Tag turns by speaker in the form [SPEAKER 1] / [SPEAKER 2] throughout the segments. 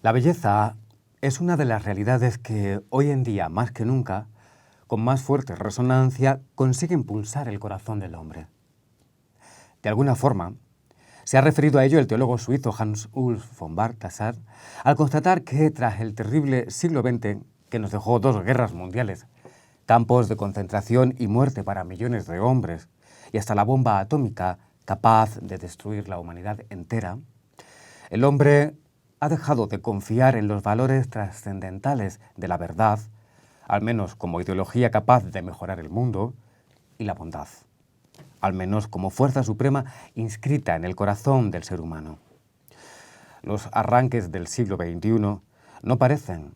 [SPEAKER 1] La belleza es una de las realidades que hoy en día, más que nunca, con más fuerte resonancia, consigue impulsar el corazón del hombre. De alguna forma, se ha referido a ello el teólogo suizo Hans Urs von Balthasar al constatar que tras el terrible siglo XX, que nos dejó dos guerras mundiales, campos de concentración y muerte para millones de hombres, y hasta la bomba atómica capaz de destruir la humanidad entera, el hombre ha dejado de confiar en los valores trascendentales de la verdad, al menos como ideología capaz de mejorar el mundo, y la bondad, al menos como fuerza suprema inscrita en el corazón del ser humano. Los arranques del siglo XXI no parecen.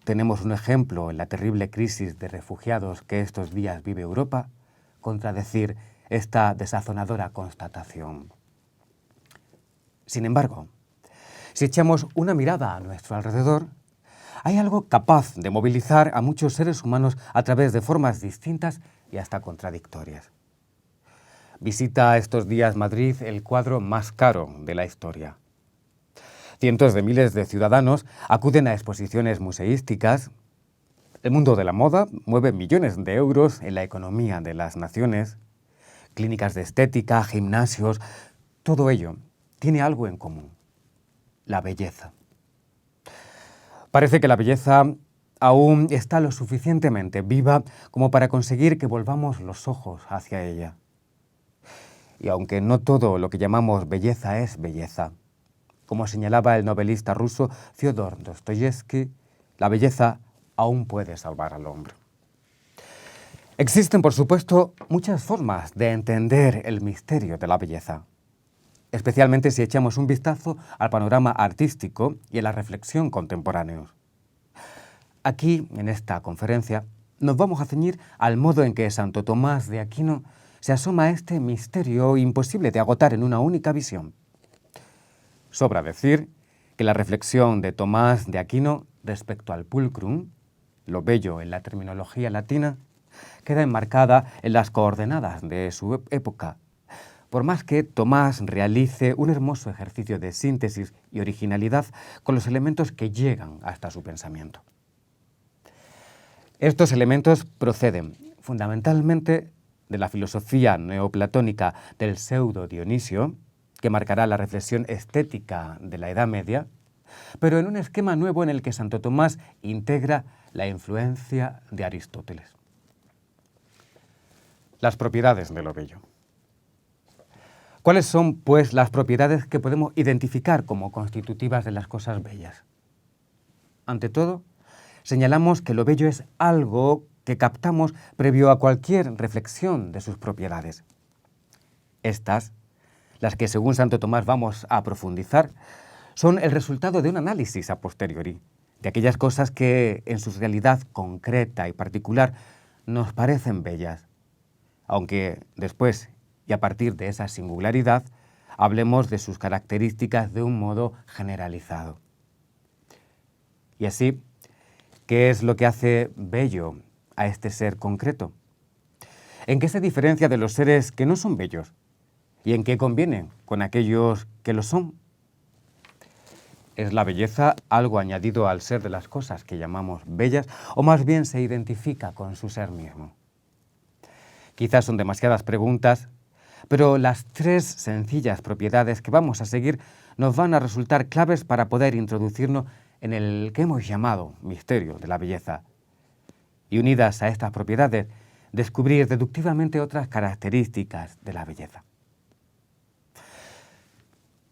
[SPEAKER 1] Tenemos un ejemplo en la terrible crisis de refugiados que estos días vive Europa, contradecir esta desazonadora constatación. Sin embargo, si echamos una mirada a nuestro alrededor, hay algo capaz de movilizar a muchos seres humanos a través de formas distintas y hasta contradictorias. Visita estos días Madrid el cuadro más caro de la historia. Cientos de miles de ciudadanos acuden a exposiciones museísticas. El mundo de la moda mueve millones de euros en la economía de las naciones. Clínicas de estética, gimnasios, todo ello tiene algo en común: la belleza. Parece que la belleza aún está lo suficientemente viva como para conseguir que volvamos los ojos hacia ella. Y aunque no todo lo que llamamos belleza es belleza, como señalaba el novelista ruso Fyodor Dostoyevsky, la belleza aún puede salvar al hombre. Existen, por supuesto, muchas formas de entender el misterio de la belleza, especialmente si echamos un vistazo al panorama artístico y a la reflexión contemporáneos. Aquí, en esta conferencia, nos vamos a ceñir al modo en que Santo Tomás de Aquino se asoma a este misterio imposible de agotar en una única visión. Sobra decir que la reflexión de Tomás de Aquino respecto al pulcrum, lo bello en la terminología latina, queda enmarcada en las coordenadas de su época, por más que Tomás realice un hermoso ejercicio de síntesis y originalidad con los elementos que llegan hasta su pensamiento. Estos elementos proceden fundamentalmente de la filosofía neoplatónica del pseudo Dionisio, que marcará la reflexión estética de la Edad Media, pero en un esquema nuevo en el que Santo Tomás integra la influencia de Aristóteles. Las propiedades de lo bello. ¿Cuáles son, pues, las propiedades que podemos identificar como constitutivas de las cosas bellas? Ante todo, señalamos que lo bello es algo que captamos previo a cualquier reflexión de sus propiedades. Estas, las que según Santo Tomás vamos a profundizar, son el resultado de un análisis a posteriori, de aquellas cosas que en su realidad concreta y particular nos parecen bellas, aunque después y a partir de esa singularidad hablemos de sus características de un modo generalizado. Y así, ¿qué es lo que hace bello a este ser concreto? ¿En qué se diferencia de los seres que no son bellos? ¿Y en qué conviene con aquellos que lo son? ¿Es la belleza algo añadido al ser de las cosas que llamamos bellas, o más bien se identifica con su ser mismo? Quizás son demasiadas preguntas, pero las tres sencillas propiedades que vamos a seguir nos van a resultar claves para poder introducirnos en el que hemos llamado misterio de la belleza. Y unidas a estas propiedades, descubrir deductivamente otras características de la belleza.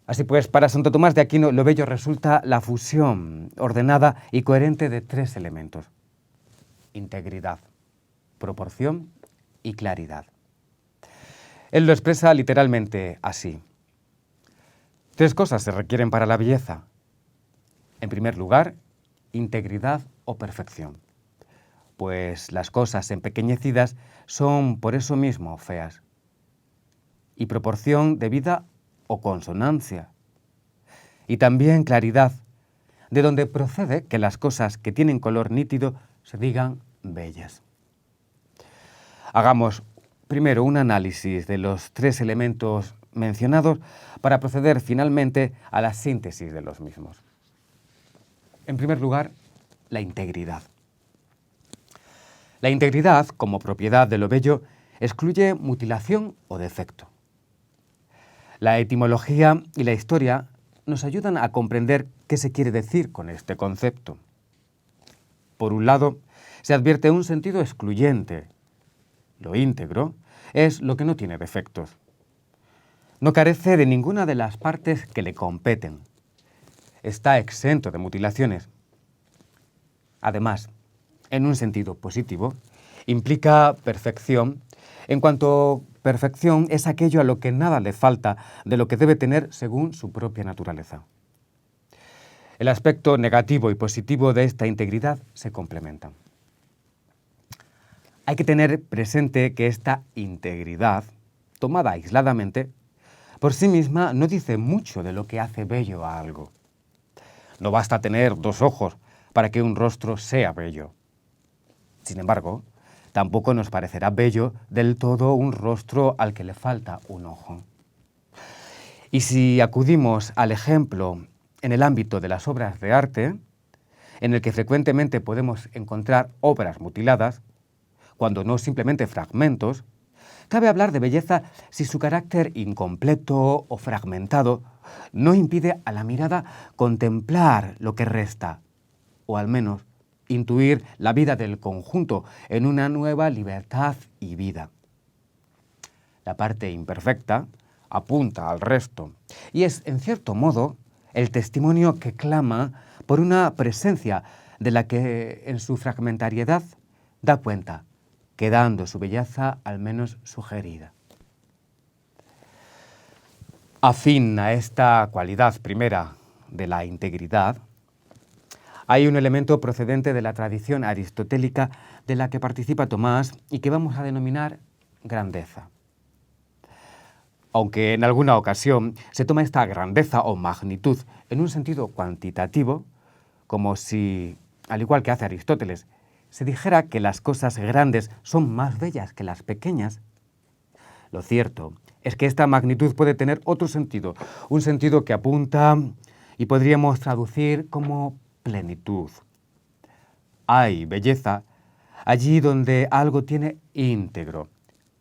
[SPEAKER 1] Así pues, para Santo Tomás de Aquino, lo bello resulta la fusión ordenada y coherente de tres elementos: integridad, proporción y claridad. Él lo expresa literalmente así: tres cosas se requieren para la belleza. En primer lugar, integridad o perfección, pues las cosas empequeñecidas son por eso mismo feas. Y proporción debida o consonancia. Y también claridad, de donde procede que las cosas que tienen color nítido se digan bellas. Hagamos primero un análisis de los tres elementos mencionados para proceder finalmente a la síntesis de los mismos. En primer lugar, la integridad. La integridad, como propiedad de lo bello, excluye mutilación o defecto. La etimología y la historia nos ayudan a comprender qué se quiere decir con este concepto. Por un lado, se advierte un sentido excluyente. Lo íntegro es lo que no tiene defectos. No carece de ninguna de las partes que le competen. Está exento de mutilaciones. Además, en un sentido positivo, implica perfección, en cuanto perfección es aquello a lo que nada le falta de lo que debe tener según su propia naturaleza. El aspecto negativo y positivo de esta integridad se complementan. Hay que tener presente que esta integridad, tomada aisladamente, por sí misma no dice mucho de lo que hace bello a algo. No basta tener 2 ojos para que un rostro sea bello. Sin embargo, tampoco nos parecerá bello del todo un rostro al que le falta un ojo. Y si acudimos al ejemplo en el ámbito de las obras de arte, en el que frecuentemente podemos encontrar obras mutiladas, cuando no simplemente fragmentos, cabe hablar de belleza si su carácter incompleto o fragmentado no impide a la mirada contemplar lo que resta, o al menos intuir la vida del conjunto en una nueva libertad y vida. La parte imperfecta apunta al resto y es, en cierto modo, el testimonio que clama por una presencia de la que en su fragmentariedad da cuenta, quedando su belleza al menos sugerida. Afín a esta cualidad primera de la integridad, hay un elemento procedente de la tradición aristotélica de la que participa Tomás y que vamos a denominar grandeza. Aunque en alguna ocasión se toma esta grandeza o magnitud en un sentido cuantitativo, como si, al igual que hace Aristóteles, se dijera que las cosas grandes son más bellas que las pequeñas, lo cierto es que esta magnitud puede tener otro sentido, un sentido que apunta y podríamos traducir como plenitud. Hay belleza allí donde algo tiene íntegro,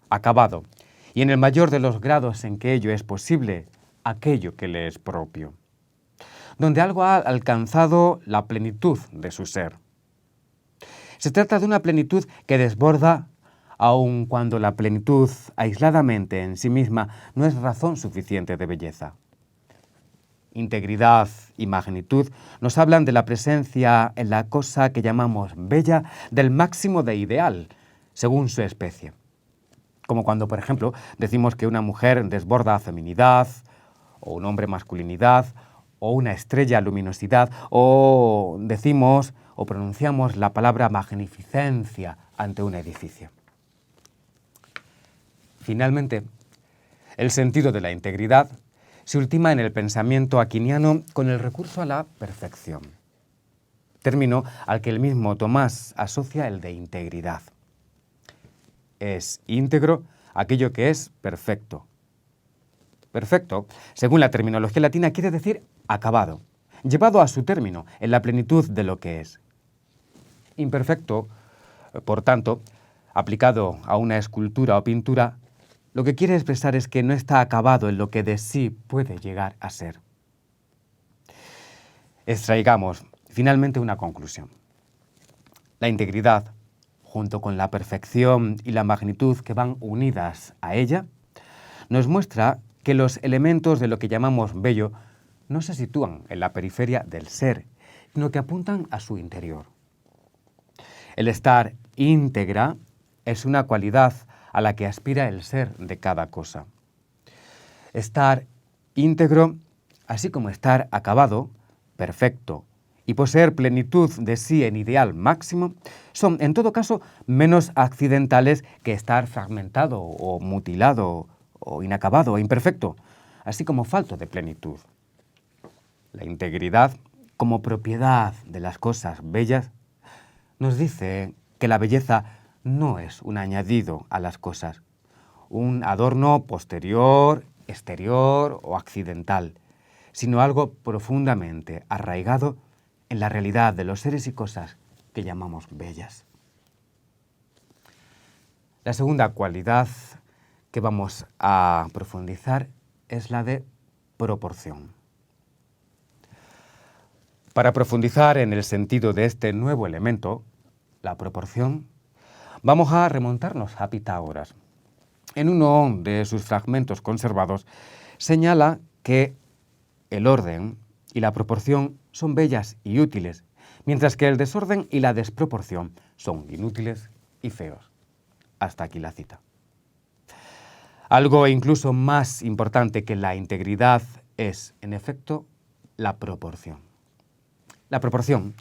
[SPEAKER 1] acabado, y en el mayor de los grados en que ello es posible, aquello que le es propio, donde algo ha alcanzado la plenitud de su ser. Se trata de una plenitud que desborda, aun cuando la plenitud aisladamente en sí misma no es razón suficiente de belleza. Integridad y magnitud nos hablan de la presencia en la cosa que llamamos bella del máximo de ideal, según su especie. Como cuando, por ejemplo, decimos que una mujer desborda feminidad, o un hombre masculinidad, o una estrella luminosidad, o decimos o pronunciamos la palabra magnificencia ante un edificio. Finalmente, el sentido de la integridad se ultima en el pensamiento aquiniano con el recurso a la perfección, término al que el mismo Tomás asocia el de integridad. Es íntegro aquello que es perfecto. Perfecto, según la terminología latina, quiere decir acabado, llevado a su término, en la plenitud de lo que es. Imperfecto, por tanto, aplicado a una escultura o pintura, lo que quiere expresar es que no está acabado en lo que de sí puede llegar a ser. Extraigamos finalmente una conclusión. La integridad, junto con la perfección y la magnitud que van unidas a ella, nos muestra que los elementos de lo que llamamos bello no se sitúan en la periferia del ser, sino que apuntan a su interior. El estar íntegra es una cualidad a la que aspira el ser de cada cosa. Estar íntegro, así como estar acabado, perfecto, y poseer plenitud de sí en ideal máximo, son, en todo caso, menos accidentales que estar fragmentado o mutilado o inacabado o imperfecto, así como falto de plenitud. La integridad, como propiedad de las cosas bellas, nos dice que la belleza no es un añadido a las cosas, un adorno posterior, exterior o accidental, sino algo profundamente arraigado en la realidad de los seres y cosas que llamamos bellas. La segunda cualidad que vamos a profundizar es la de proporción. Para profundizar en el sentido de este nuevo elemento, la proporción, vamos a remontarnos a Pitágoras. En uno de sus fragmentos conservados señala que el orden y la proporción son bellas y útiles, mientras que el desorden y la desproporción son inútiles y feos. Hasta aquí la cita. Algo incluso más importante que la integridad es, en efecto, la proporción. La proporción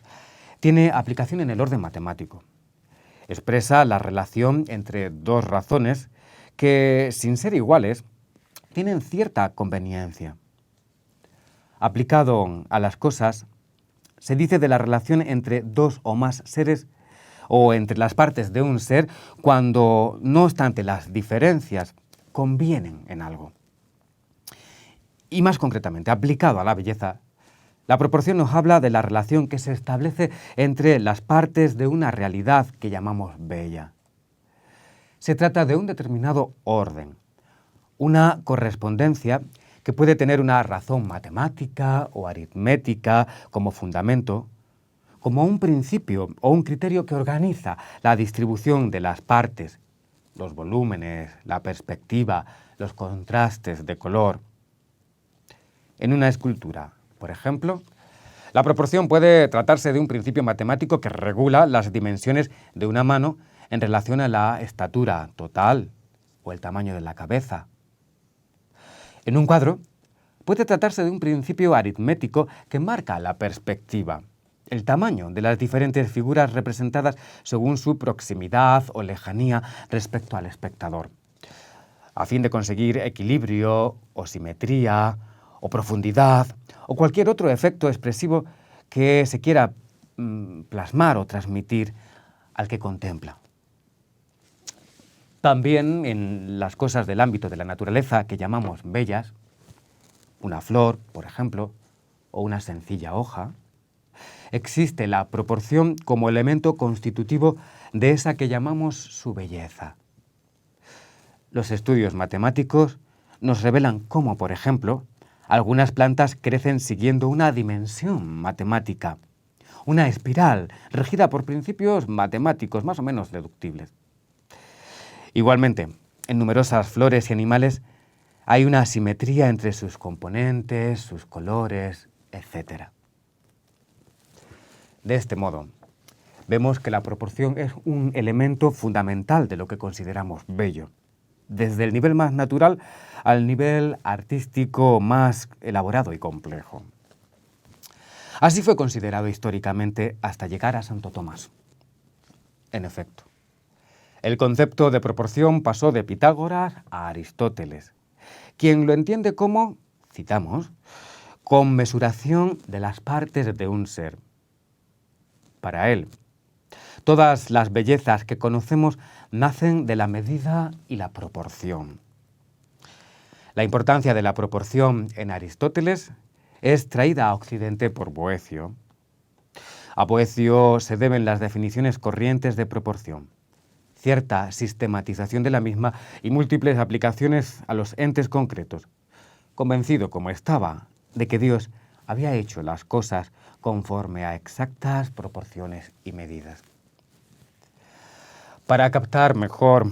[SPEAKER 1] tiene aplicación en el orden matemático. Expresa la relación entre dos razones que, sin ser iguales, tienen cierta conveniencia. Aplicado a las cosas, se dice de la relación entre dos o más seres o entre las partes de un ser cuando, no obstante las diferencias, convienen en algo. Y más concretamente, aplicado a la belleza, la proporción nos habla de la relación que se establece entre las partes de una realidad que llamamos bella. Se trata de un determinado orden, una correspondencia que puede tener una razón matemática o aritmética como fundamento, como un principio o un criterio que organiza la distribución de las partes, los volúmenes, la perspectiva, los contrastes de color. En una escultura, por ejemplo, la proporción puede tratarse de un principio matemático que regula las dimensiones de una mano en relación a la estatura total o el tamaño de la cabeza. En un cuadro puede tratarse de un principio aritmético que marca la perspectiva, el tamaño de las diferentes figuras representadas según su proximidad o lejanía respecto al espectador, a fin de conseguir equilibrio o simetría o profundidad o cualquier otro efecto expresivo que se quiera plasmar o transmitir al que contempla. También en las cosas del ámbito de la naturaleza que llamamos bellas, una flor, por ejemplo, o una sencilla hoja, existe la proporción como elemento constitutivo de esa que llamamos su belleza. Los estudios matemáticos nos revelan cómo, por ejemplo, algunas plantas crecen siguiendo una dimensión matemática, una espiral regida por principios matemáticos más o menos deductibles. Igualmente, en numerosas flores y animales hay una asimetría entre sus componentes, sus colores, etc. De este modo, vemos que la proporción es un elemento fundamental de lo que consideramos bello, desde el nivel más natural al nivel artístico más elaborado y complejo. Así fue considerado históricamente hasta llegar a Santo Tomás. En efecto, el concepto de proporción pasó de Pitágoras a Aristóteles, quien lo entiende como, citamos, conmesuración de las partes de un ser. Para él, todas las bellezas que conocemos nacen de la medida y la proporción. La importancia de la proporción en Aristóteles es traída a Occidente por Boecio. A Boecio se deben las definiciones corrientes de proporción, cierta sistematización de la misma y múltiples aplicaciones a los entes concretos, convencido como estaba de que Dios había hecho las cosas conforme a exactas proporciones y medidas. Para captar mejor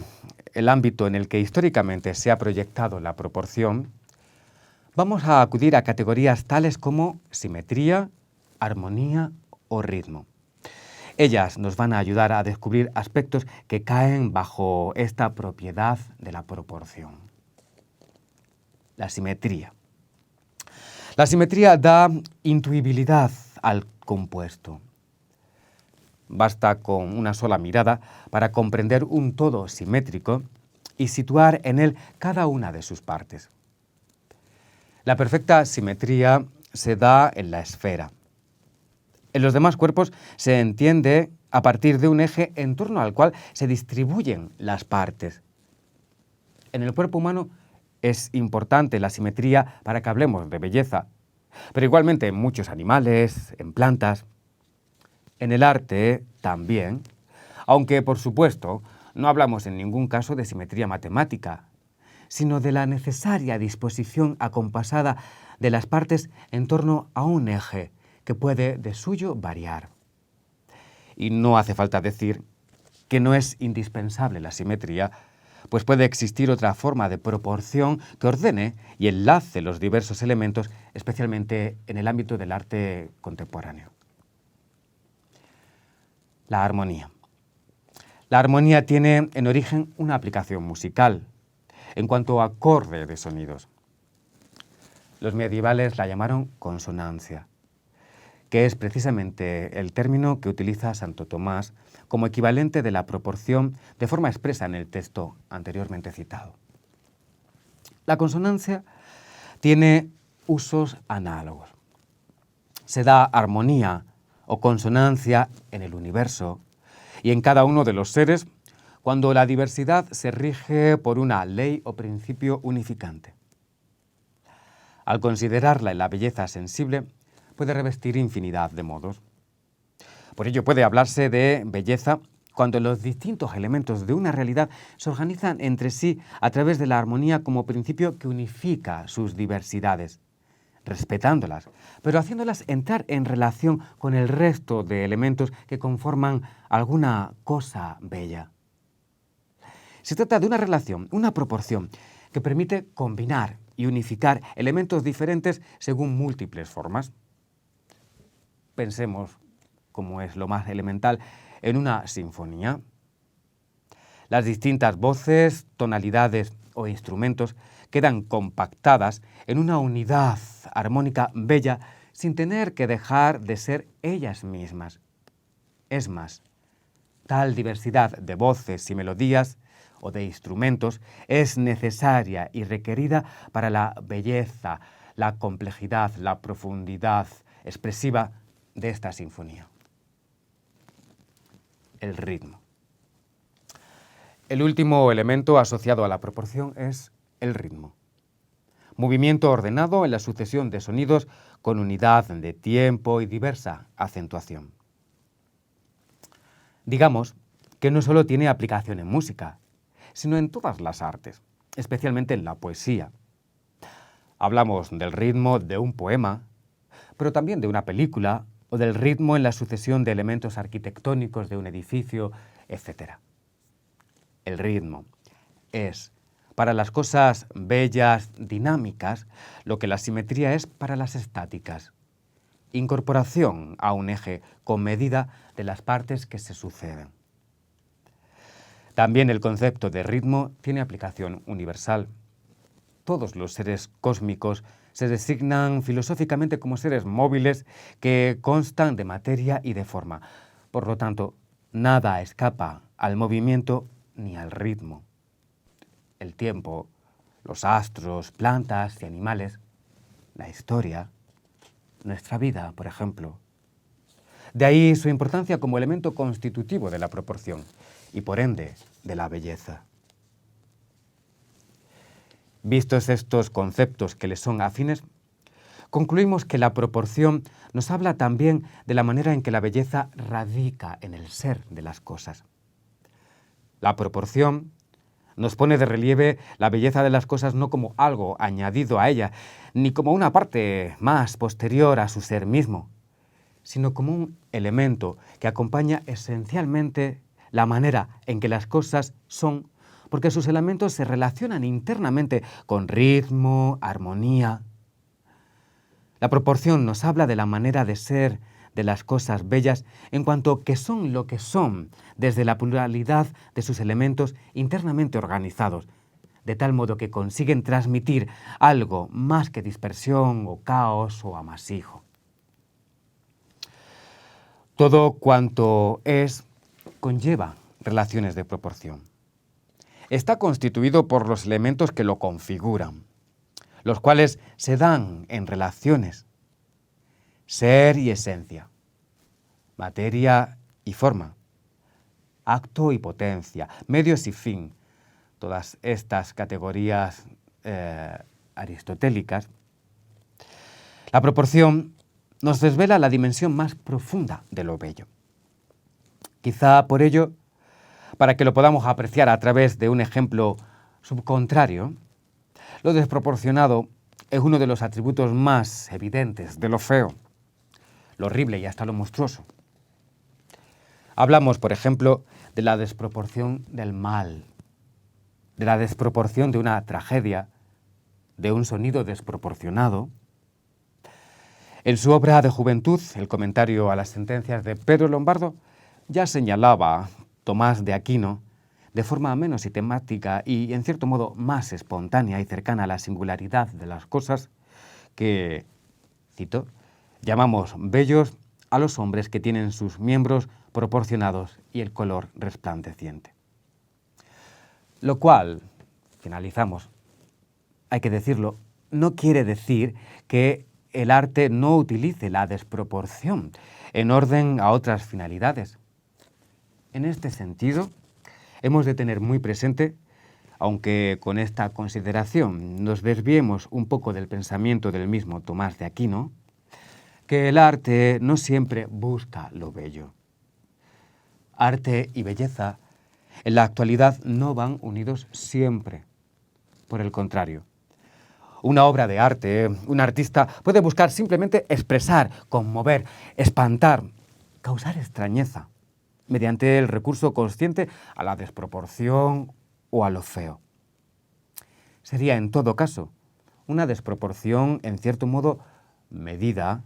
[SPEAKER 1] el ámbito en el que históricamente se ha proyectado la proporción, vamos a acudir a categorías tales como simetría, armonía o ritmo. Ellas nos van a ayudar a descubrir aspectos que caen bajo esta propiedad de la proporción. La simetría. La simetría da intuibilidad al compuesto. Basta con una sola mirada para comprender un todo simétrico y situar en él cada una de sus partes. La perfecta simetría se da en la esfera. En los demás cuerpos se entiende a partir de un eje en torno al cual se distribuyen las partes. En el cuerpo humano es importante la simetría para que hablemos de belleza, pero igualmente en muchos animales, en plantas, En el arte también, aunque por supuesto no hablamos en ningún caso de simetría matemática, sino de la necesaria disposición acompasada de las partes en torno a un eje que puede de suyo variar. Y no hace falta decir que no es indispensable la simetría, pues puede existir otra forma de proporción que ordene y enlace los diversos elementos, especialmente en el ámbito del arte contemporáneo. La armonía. La armonía tiene en origen una aplicación musical, en cuanto a acorde de sonidos. Los medievales la llamaron consonancia, que es precisamente el término que utiliza Santo Tomás como equivalente de la proporción de forma expresa en el texto anteriormente citado. La consonancia tiene usos análogos. Se da armonía o consonancia en el universo y en cada uno de los seres cuando la diversidad se rige por una ley o principio unificante. Al considerarla en la belleza sensible, puede revestir infinidad de modos. Por ello puede hablarse de belleza cuando los distintos elementos de una realidad se organizan entre sí a través de la armonía como principio que unifica sus diversidades, respetándolas, pero haciéndolas entrar en relación con el resto de elementos que conforman alguna cosa bella. Se trata de una relación, una proporción, que permite combinar y unificar elementos diferentes según múltiples formas. Pensemos, como es lo más elemental, en una sinfonía. Las distintas voces, tonalidades o instrumentos quedan compactadas en una unidad armónica bella sin tener que dejar de ser ellas mismas. Es más, tal diversidad de voces y melodías o de instrumentos es necesaria y requerida para la belleza, la complejidad, la profundidad expresiva de esta sinfonía. El ritmo. El último elemento asociado a la proporción es el ritmo. Movimiento ordenado en la sucesión de sonidos con unidad de tiempo y diversa acentuación. Digamos que no solo tiene aplicación en música, sino en todas las artes, especialmente en la poesía. Hablamos del ritmo de un poema, pero también de una película o del ritmo en la sucesión de elementos arquitectónicos de un edificio, etc. El ritmo es, para las cosas bellas, dinámicas, lo que la simetría es para las estáticas. Incorporación a un eje con medida de las partes que se suceden. También el concepto de ritmo tiene aplicación universal. Todos los seres cósmicos se designan filosóficamente como seres móviles que constan de materia y de forma. Por lo tanto, nada escapa al movimiento ni al ritmo. El tiempo, los astros, plantas y animales, la historia, nuestra vida, por ejemplo. De ahí su importancia como elemento constitutivo de la proporción y, por ende, de la belleza. Vistos estos conceptos que les son afines, concluimos que la proporción nos habla también de la manera en que la belleza radica en el ser de las cosas. La proporción nos pone de relieve la belleza de las cosas no como algo añadido a ella, ni como una parte más posterior a su ser mismo, sino como un elemento que acompaña esencialmente la manera en que las cosas son, porque sus elementos se relacionan internamente con ritmo, armonía. La proporción nos habla de la manera de ser de las cosas bellas en cuanto que son lo que son desde la pluralidad de sus elementos internamente organizados, de tal modo que consiguen transmitir algo más que dispersión o caos o amasijo. Todo cuanto es conlleva relaciones de proporción. Está constituido por los elementos que lo configuran, los cuales se dan en relaciones, ser y esencia, materia y forma, acto y potencia, medios y fin. Todas estas categorías aristotélicas. La proporción nos desvela la dimensión más profunda de lo bello. Quizá por ello, para que lo podamos apreciar a través de un ejemplo subcontrario, lo desproporcionado es uno de los atributos más evidentes de lo feo, lo horrible y hasta lo monstruoso. Hablamos, por ejemplo, de la desproporción del mal, de la desproporción de una tragedia, de un sonido desproporcionado. En su obra de juventud, el comentario a las sentencias de Pedro Lombardo, ya señalaba Tomás de Aquino, de forma menos sistemática y, en cierto modo, más espontánea y cercana a la singularidad de las cosas, que, cito, llamamos bellos a los hombres que tienen sus miembros proporcionados y el color resplandeciente. Lo cual, finalizamos, hay que decirlo, no quiere decir que el arte no utilice la desproporción en orden a otras finalidades. En este sentido, hemos de tener muy presente, aunque con esta consideración nos desviemos un poco del pensamiento del mismo Tomás de Aquino, que el arte no siempre busca lo bello. Arte y belleza en la actualidad no van unidos siempre. Por el contrario, una obra de arte, un artista puede buscar simplemente expresar, conmover, espantar, causar extrañeza, mediante el recurso consciente a la desproporción o a lo feo. Sería, en todo caso, una desproporción, en cierto modo, medida,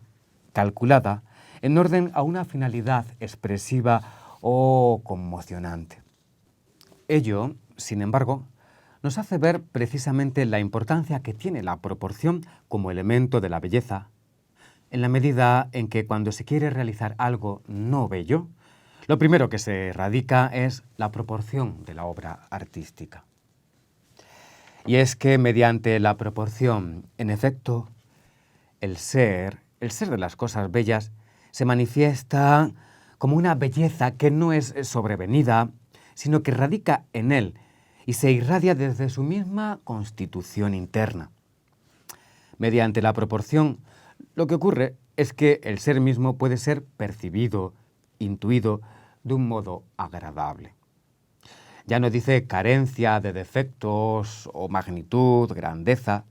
[SPEAKER 1] calculada, en orden a una finalidad expresiva o conmocionante. Ello, sin embargo, nos hace ver precisamente la importancia que tiene la proporción como elemento de la belleza, en la medida en que cuando se quiere realizar algo no bello, lo primero que se radica es la proporción de la obra artística. Y es que mediante la proporción, en efecto, el ser de las cosas bellas, se manifiesta como una belleza que no es sobrevenida, sino que radica en él y se irradia desde su misma constitución interna. Mediante la proporción, lo que ocurre es que el ser mismo puede ser percibido, intuido, de un modo agradable. Ya no dice carencia de defectos o magnitud, grandeza,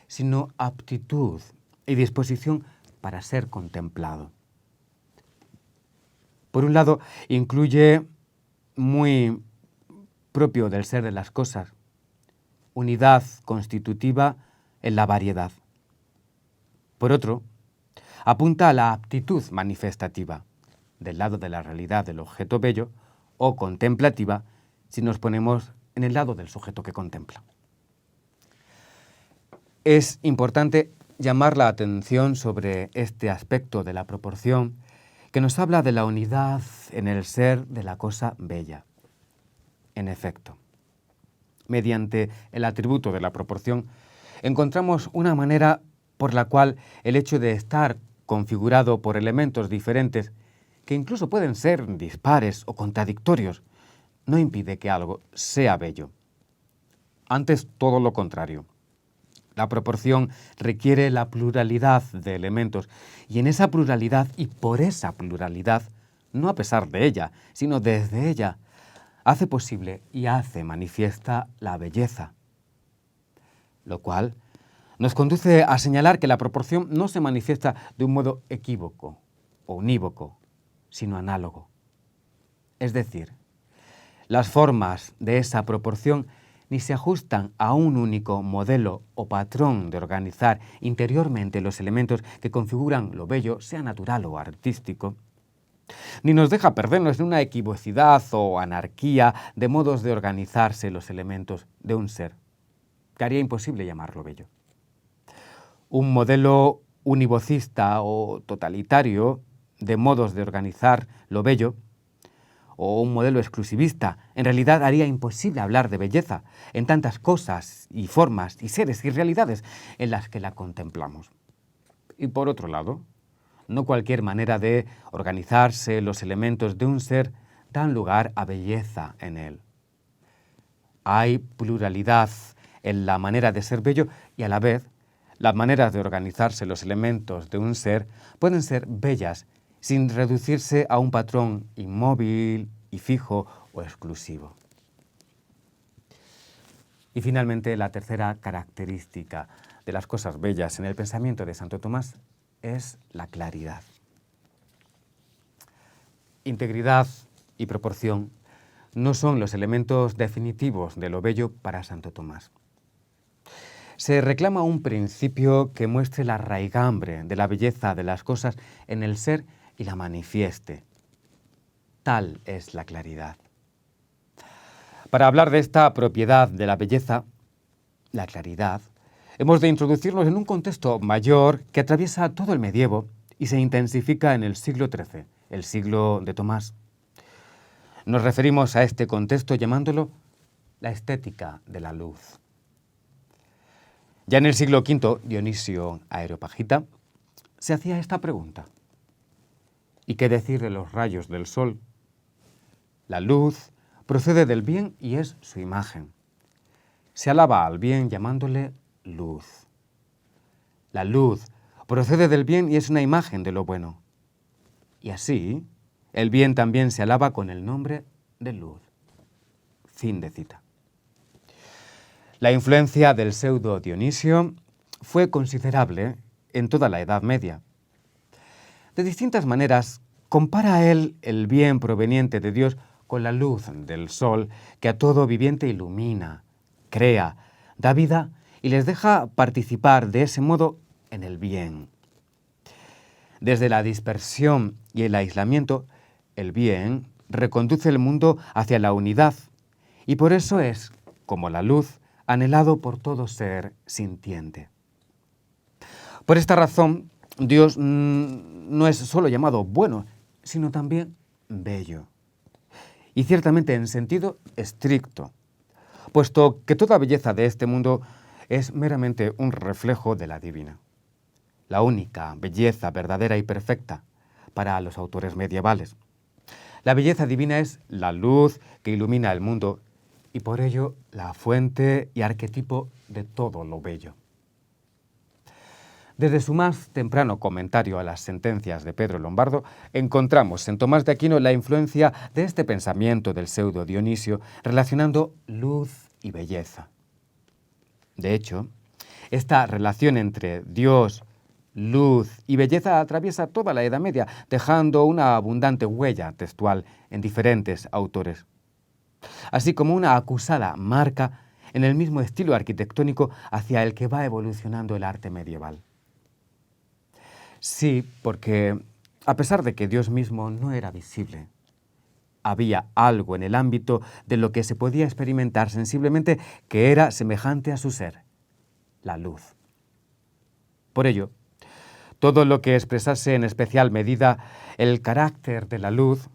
[SPEAKER 1] sino aptitud y disposición para ser contemplado. Por un lado, incluye, muy propio del ser de las cosas, unidad constitutiva en la variedad. Por otro, apunta a la aptitud manifestativa, del lado de la realidad del objeto bello, o contemplativa, si nos ponemos en el lado del sujeto que contempla. Es importante llamar la atención sobre este aspecto de la proporción que nos habla de la unidad en el ser de la cosa bella. En efecto, mediante el atributo de la proporción, encontramos una manera por la cual el hecho de estar configurado por elementos diferentes, que incluso pueden ser dispares o contradictorios, no impide que algo sea bello. Antes, todo lo contrario. La proporción requiere la pluralidad de elementos, y en esa pluralidad y por esa pluralidad, no a pesar de ella, sino desde ella, hace posible y hace manifiesta la belleza. Lo cual nos conduce a señalar que la proporción no se manifiesta de un modo equívoco o unívoco, sino análogo. Es decir, las formas de esa proporción ni se ajustan a un único modelo o patrón de organizar interiormente los elementos que configuran lo bello, sea natural o artístico, ni nos deja perdernos en una equivocidad o anarquía de modos de organizarse los elementos de un ser, que haría imposible llamarlo bello. Un modelo univocista o totalitario de modos de organizar lo bello, o un modelo exclusivista, en realidad haría imposible hablar de belleza en tantas cosas y formas y seres y realidades en las que la contemplamos. Y por otro lado, no cualquier manera de organizarse los elementos de un ser dan lugar a belleza en él. Hay pluralidad en la manera de ser bello y a la vez las maneras de organizarse los elementos de un ser pueden ser bellas sin reducirse a un patrón inmóvil y fijo o exclusivo. Y finalmente, la tercera característica de las cosas bellas en el pensamiento de Santo Tomás es la claridad. Integridad y proporción no son los elementos definitivos de lo bello para Santo Tomás. Se reclama un principio que muestre la raigambre de la belleza de las cosas en el ser y la manifieste. Tal es la claridad. Para hablar de esta propiedad de la belleza, la claridad, hemos de introducirnos en un contexto mayor que atraviesa todo el medievo y se intensifica en el siglo XIII, el siglo de Tomás. Nos referimos a este contexto llamándolo la estética de la luz. Ya en el siglo V, Dionisio Areopagita se hacía esta pregunta. ¿Y qué decir de los rayos del sol? La luz procede del bien y es su imagen. Se alaba al bien llamándole luz. La luz procede del bien y es una imagen de lo bueno. Y así, el bien también se alaba con el nombre de luz. Fin de cita. La influencia del pseudo Dionisio fue considerable en toda la Edad Media. De distintas maneras, compara él el bien proveniente de Dios con la luz del sol que a todo viviente ilumina, crea, da vida y les deja participar de ese modo en el bien. Desde la dispersión y el aislamiento, el bien reconduce el mundo hacia la unidad y por eso es, como la luz, anhelado por todo ser sintiente. Por esta razón, Dios no es solo llamado bueno, sino también bello. Y ciertamente en sentido estricto, puesto que toda belleza de este mundo es meramente un reflejo de la divina. La única belleza verdadera y perfecta para los autores medievales. La belleza divina es la luz que ilumina el mundo y por ello la fuente y arquetipo de todo lo bello. Desde su más temprano comentario a las sentencias de Pedro Lombardo, encontramos en Tomás de Aquino la influencia de este pensamiento del pseudo Dionisio relacionando luz y belleza. De hecho, esta relación entre Dios, luz y belleza atraviesa toda la Edad Media, dejando una abundante huella textual en diferentes autores, así como una acusada marca en el mismo estilo arquitectónico hacia el que va evolucionando el arte medieval. Sí, porque a pesar de que Dios mismo no era visible, había algo en el ámbito de lo que se podía experimentar sensiblemente que era semejante a su ser, la luz. Por ello, todo lo que expresase en especial medida el carácter de la luz,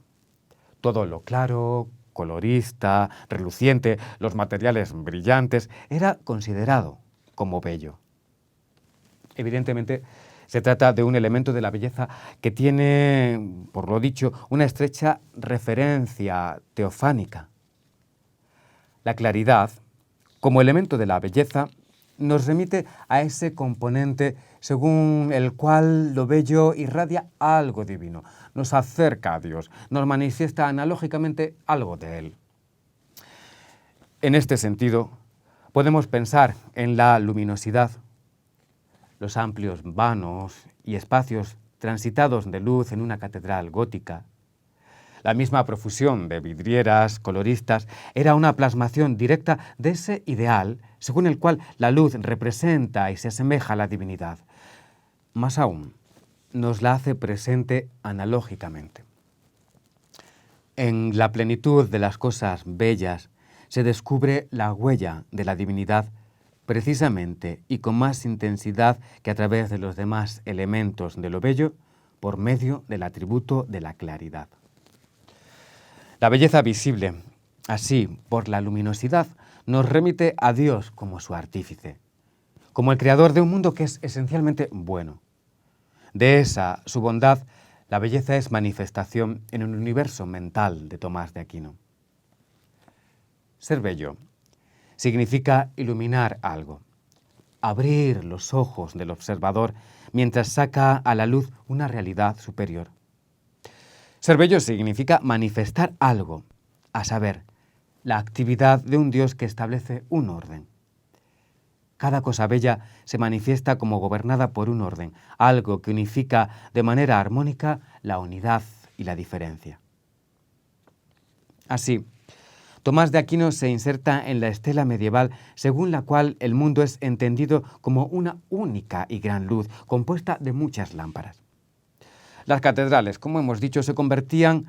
[SPEAKER 1] todo lo claro, colorista, reluciente, los materiales brillantes, era considerado como bello. Evidentemente, se trata de un elemento de la belleza que tiene, por lo dicho, una estrecha referencia teofánica. La claridad, como elemento de la belleza, nos remite a ese componente según el cual lo bello irradia algo divino, nos acerca a Dios, nos manifiesta analógicamente algo de Él. En este sentido, podemos pensar en la luminosidad, los amplios vanos y espacios transitados de luz en una catedral gótica. La misma profusión de vidrieras coloristas era una plasmación directa de ese ideal según el cual la luz representa y se asemeja a la divinidad. Más aún, nos la hace presente analógicamente. En la plenitud de las cosas bellas se descubre la huella de la divinidad precisamente y con más intensidad que a través de los demás elementos de lo bello por medio del atributo de la claridad. La belleza visible, así por la luminosidad, nos remite a Dios como su artífice, como el creador de un mundo que es esencialmente bueno. De esa su bondad, la belleza es manifestación en el universo mental de Tomás de Aquino. Ser bello significa iluminar algo, abrir los ojos del observador mientras saca a la luz una realidad superior. Ser bello significa manifestar algo, a saber, la actividad de un Dios que establece un orden. Cada cosa bella se manifiesta como gobernada por un orden, algo que unifica de manera armónica la unidad y la diferencia. Así, Tomás de Aquino se inserta en la estela medieval según la cual el mundo es entendido como una única y gran luz compuesta de muchas lámparas. Las catedrales, como hemos dicho, se convertían,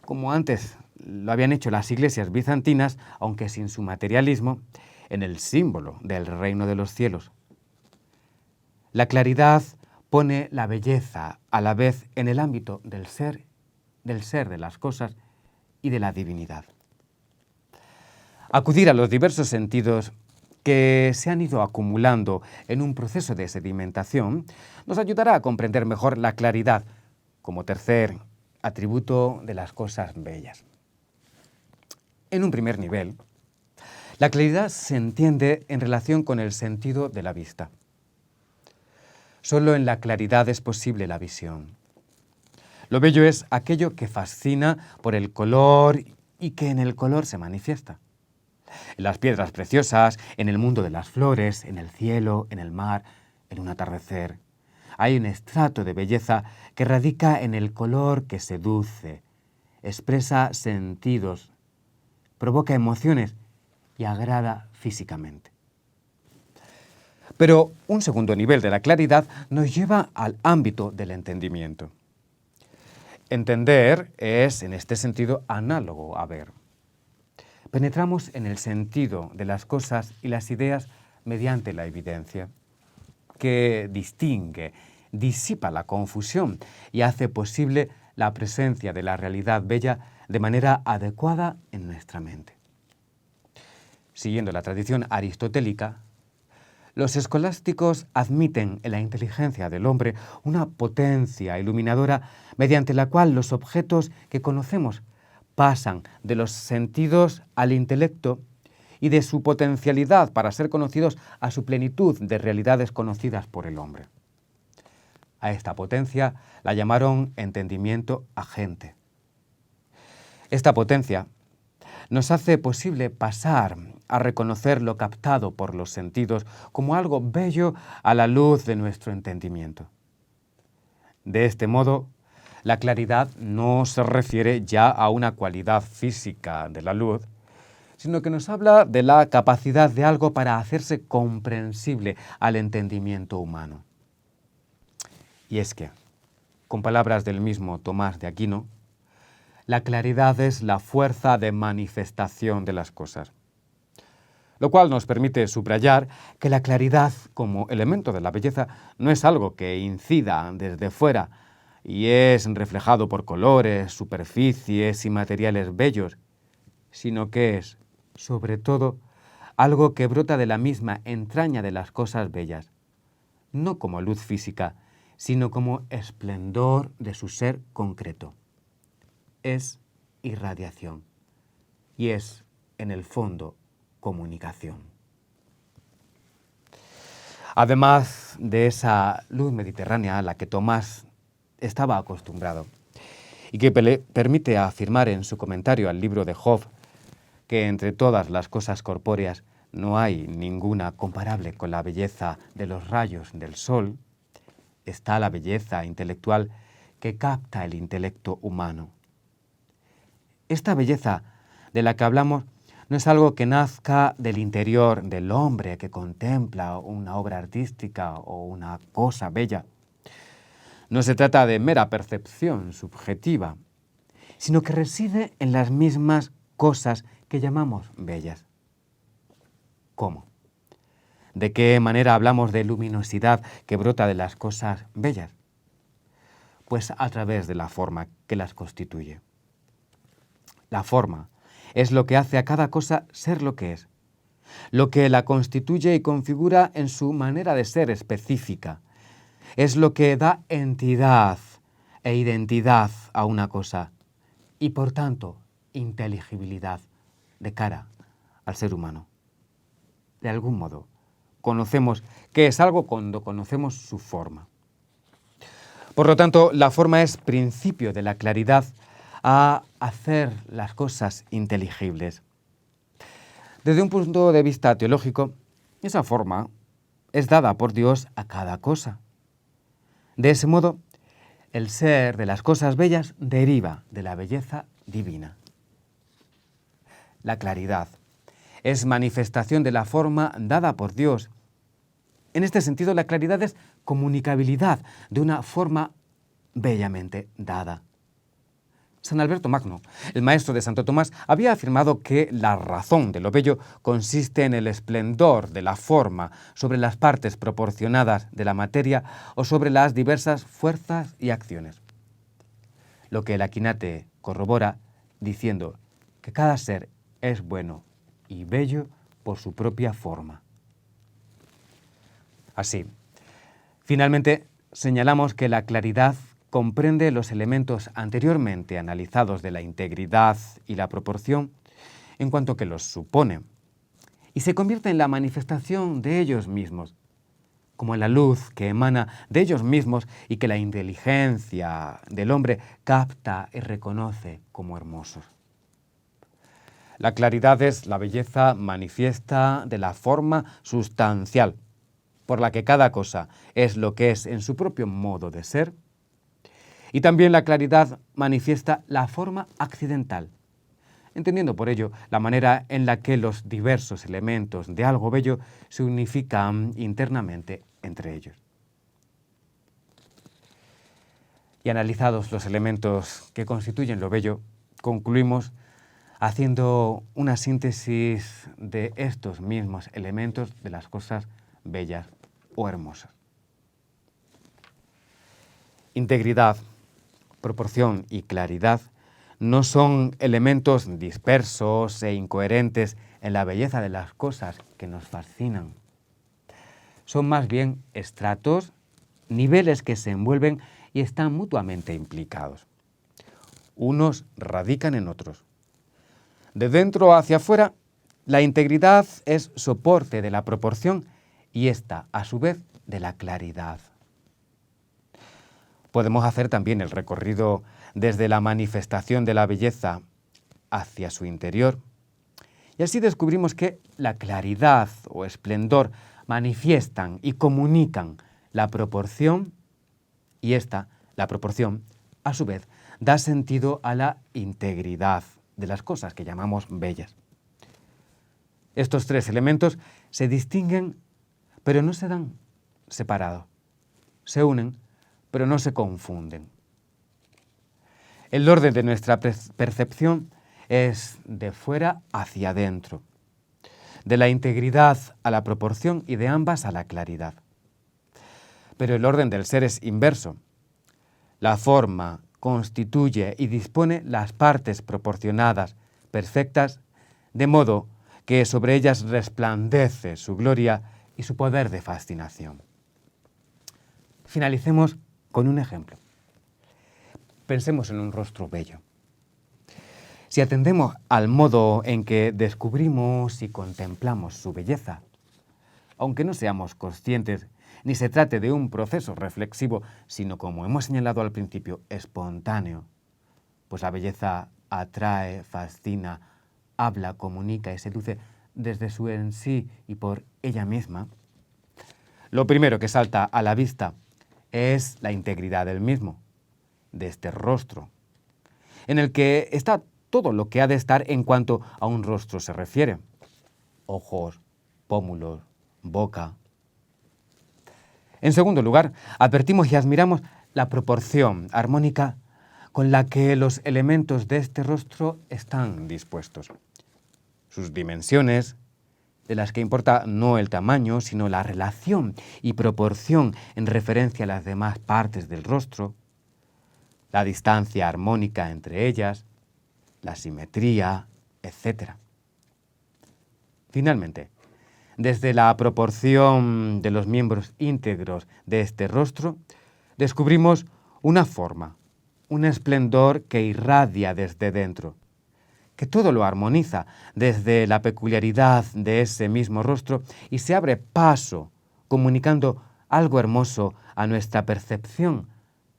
[SPEAKER 1] como antes lo habían hecho las iglesias bizantinas, aunque sin su materialismo, en el símbolo del reino de los cielos. La claridad pone la belleza a la vez en el ámbito del ser de las cosas y de la divinidad. Acudir a los diversos sentidos que se han ido acumulando en un proceso de sedimentación nos ayudará a comprender mejor la claridad como tercer atributo de las cosas bellas. En un primer nivel, la claridad se entiende en relación con el sentido de la vista. Solo en la claridad es posible la visión. Lo bello es aquello que fascina por el color y que en el color se manifiesta. En las piedras preciosas, en el mundo de las flores, en el cielo, en el mar, en un atardecer. Hay un estrato de belleza que radica en el color que seduce, expresa sentidos, provoca emociones y agrada físicamente. Pero un segundo nivel de la claridad nos lleva al ámbito del entendimiento. Entender es, en este sentido, análogo a ver. Penetramos en el sentido de las cosas y las ideas mediante la evidencia, que distingue, disipa la confusión y hace posible la presencia de la realidad bella de manera adecuada en nuestra mente. Siguiendo la tradición aristotélica, los escolásticos admiten en la inteligencia del hombre una potencia iluminadora mediante la cual los objetos que conocemos pasan de los sentidos al intelecto y de su potencialidad para ser conocidos a su plenitud de realidades conocidas por el hombre. A esta potencia la llamaron entendimiento agente. Esta potencia nos hace posible pasar a reconocer lo captado por los sentidos como algo bello a la luz de nuestro entendimiento. De este modo, la claridad no se refiere ya a una cualidad física de la luz, sino que nos habla de la capacidad de algo para hacerse comprensible al entendimiento humano. Y es que, con palabras del mismo Tomás de Aquino, la claridad es la fuerza de manifestación de las cosas, lo cual nos permite subrayar que la claridad como elemento de la belleza no es algo que incida desde fuera y es reflejado por colores, superficies y materiales bellos, sino que es, sobre todo, algo que brota de la misma entraña de las cosas bellas, no como luz física, sino como esplendor de su ser concreto. Es irradiación y es, en el fondo, comunicación. Además de esa luz mediterránea a la que Tomás estaba acostumbrado y que permite afirmar en su comentario al libro de Job que entre todas las cosas corpóreas no hay ninguna comparable con la belleza de los rayos del sol, está la belleza intelectual que capta el intelecto humano. Esta belleza de la que hablamos no es algo que nazca del interior del hombre que contempla una obra artística o una cosa bella. No se trata de mera percepción subjetiva, sino que reside en las mismas cosas que llamamos bellas. ¿Cómo? ¿De qué manera hablamos de luminosidad que brota de las cosas bellas? Pues a través de la forma que las constituye. La forma es lo que hace a cada cosa ser lo que es, lo que la constituye y configura en su manera de ser específica. Es lo que da entidad e identidad a una cosa y, por tanto, inteligibilidad de cara al ser humano. De algún modo, conocemos qué es algo cuando conocemos su forma. Por lo tanto, la forma es principio de la claridad a hacer las cosas inteligibles. Desde un punto de vista teológico, esa forma es dada por Dios a cada cosa. De ese modo, el ser de las cosas bellas deriva de la belleza divina. La claridad es manifestación de la forma dada por Dios. En este sentido, la claridad es comunicabilidad de una forma bellamente dada. San Alberto Magno, el maestro de Santo Tomás, había afirmado que la razón de lo bello consiste en el esplendor de la forma sobre las partes proporcionadas de la materia o sobre las diversas fuerzas y acciones. Lo que el Aquinate corrobora diciendo que cada ser es bueno y bello por su propia forma. Así, finalmente, señalamos que la claridad comprende los elementos anteriormente analizados de la integridad y la proporción en cuanto que los supone, y se convierte en la manifestación de ellos mismos, como en la luz que emana de ellos mismos y que la inteligencia del hombre capta y reconoce como hermosos. La claridad es la belleza manifiesta de la forma sustancial, por la que cada cosa es lo que es en su propio modo de ser. Y también la claridad manifiesta la forma accidental, entendiendo por ello la manera en la que los diversos elementos de algo bello se unifican internamente entre ellos. Y analizados los elementos que constituyen lo bello, concluimos haciendo una síntesis de estos mismos elementos de las cosas bellas o hermosas. Integridad, proporción y claridad no son elementos dispersos e incoherentes en la belleza de las cosas que nos fascinan. Son más bien estratos, niveles que se envuelven y están mutuamente implicados. Unos radican en otros. De dentro hacia afuera, la integridad es soporte de la proporción y esta, a su vez, de la claridad. Podemos hacer también el recorrido desde la manifestación de la belleza hacia su interior. Y así descubrimos que la claridad o esplendor manifiestan y comunican la proporción y esta, la proporción, a su vez, da sentido a la integridad de las cosas que llamamos bellas. Estos tres elementos se distinguen, pero no se dan separados. Se unen, pero no se confunden. El orden de nuestra percepción es de fuera hacia adentro, de la integridad a la proporción y de ambas a la claridad. Pero el orden del ser es inverso. La forma constituye y dispone las partes proporcionadas, perfectas, de modo que sobre ellas resplandece su gloria y su poder de fascinación. Finalicemos con un ejemplo. Pensemos en un rostro bello. Si atendemos al modo en que descubrimos y contemplamos su belleza, aunque no seamos conscientes ni se trate de un proceso reflexivo, sino, como hemos señalado al principio, espontáneo, pues la belleza atrae, fascina, habla, comunica y seduce desde su en sí y por ella misma, lo primero que salta a la vista es la integridad del mismo, de este rostro, en el que está todo lo que ha de estar en cuanto a un rostro se refiere: ojos, pómulos, boca. En segundo lugar, advertimos y admiramos la proporción armónica con la que los elementos de este rostro están dispuestos. Sus dimensiones, de las que importa no el tamaño, sino la relación y proporción en referencia a las demás partes del rostro, la distancia armónica entre ellas, la simetría, etc. Finalmente, desde la proporción de los miembros íntegros de este rostro, descubrimos una forma, un esplendor que irradia desde dentro, que todo lo armoniza desde la peculiaridad de ese mismo rostro y se abre paso, comunicando algo hermoso a nuestra percepción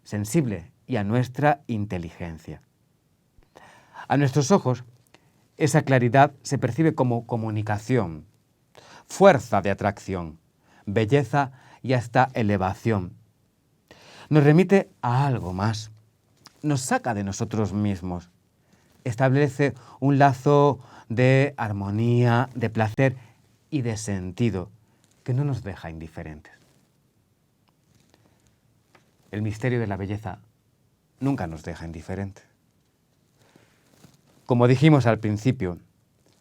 [SPEAKER 1] sensible y a nuestra inteligencia. A nuestros ojos, esa claridad se percibe como comunicación, fuerza de atracción, belleza y hasta elevación. Nos remite a algo más, nos saca de nosotros mismos, establece un lazo de armonía, de placer y de sentido que no nos deja indiferentes. El misterio de la belleza nunca nos deja indiferentes. Como dijimos al principio,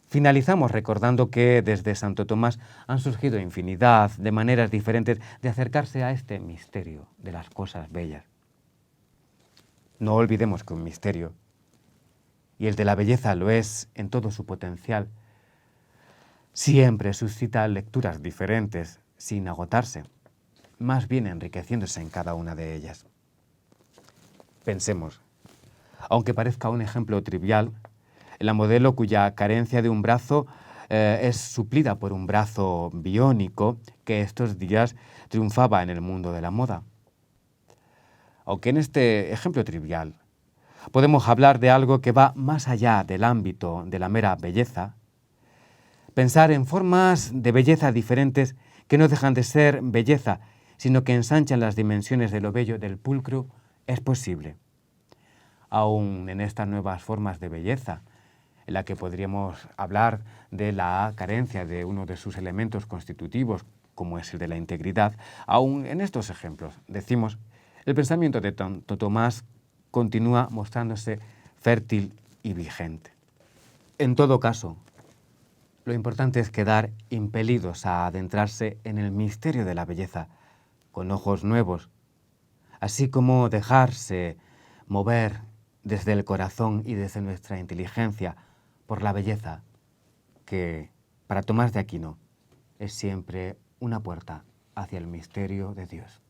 [SPEAKER 1] finalizamos recordando que desde Santo Tomás han surgido infinidad de maneras diferentes de acercarse a este misterio de las cosas bellas. No olvidemos que un misterio, y el de la belleza lo es en todo su potencial, siempre suscita lecturas diferentes sin agotarse, más bien enriqueciéndose en cada una de ellas. Pensemos, aunque parezca un ejemplo trivial, en la modelo cuya carencia de un brazo es suplida por un brazo biónico que estos días triunfaba en el mundo de la moda. Aunque en este ejemplo trivial podemos hablar de algo que va más allá del ámbito de la mera belleza, pensar en formas de belleza diferentes que no dejan de ser belleza, sino que ensanchan las dimensiones de lo bello del pulcro, es posible. Aún en estas nuevas formas de belleza, en la que podríamos hablar de la carencia de uno de sus elementos constitutivos, como es el de la integridad, aún en estos ejemplos, decimos, el pensamiento de Santo Tomás continúa mostrándose fértil y vigente. En todo caso, lo importante es quedar impelidos a adentrarse en el misterio de la belleza, con ojos nuevos, así como dejarse mover desde el corazón y desde nuestra inteligencia por la belleza, que para Tomás de Aquino es siempre una puerta hacia el misterio de Dios.